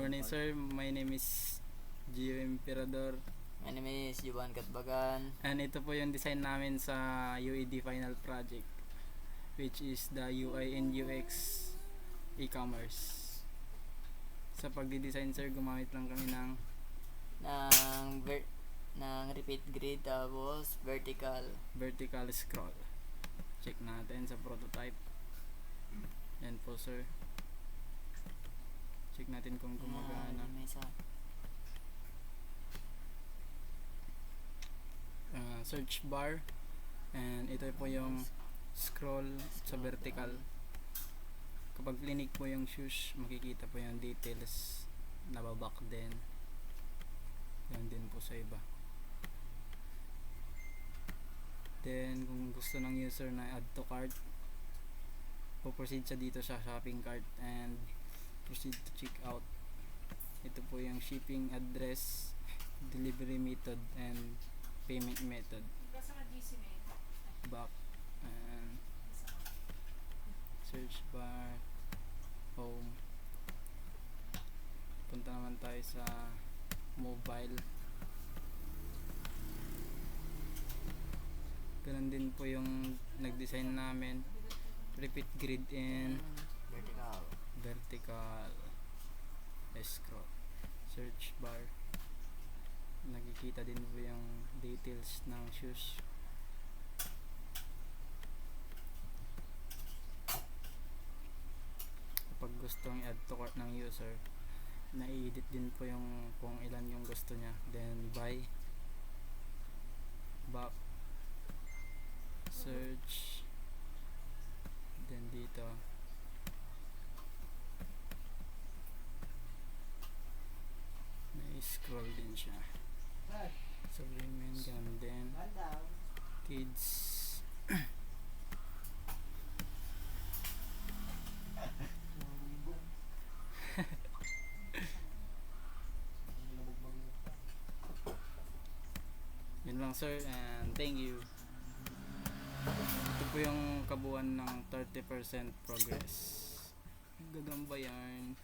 morning, sir. My name is Gio Emperador. My name is Juan Katbagan. And ito po yung design namin sa UED Final Project, which is the UI and UX e-commerce. Sa pagdi-design, sir, gumamit lang kami ng ng repeat grid tapos vertical scroll. Check natin sa prototype. Yan po, sir. Check natin kung gumagana. Search bar, and ito po yung scroll sa vertical. Kapag clinic po yung shoes, makikita po yung details, nababak din. Yan din po sa iba. Then kung gusto ng user na add to cart, po-proceed siya dito sa shopping cart and proceed to check out. Ito po yung shipping address, delivery method, and payment method. Back and search bar, home. Punta naman tayo sa mobile. Ganun din po yung nag-design namin. Repeat grid and vertical scroll. Search bar. Nakikita din po yung details ng shoes. Kapag gustong i-add to cart ng user, na-edit din po yung kung ilan yung gusto niya. Then buy, back, search, then dito na-scroll din siya. So women, ganun din. Kids. Yun lang, sir, and thank you. Ito po yung kabuuan ng 30% progress. Gagamba yan.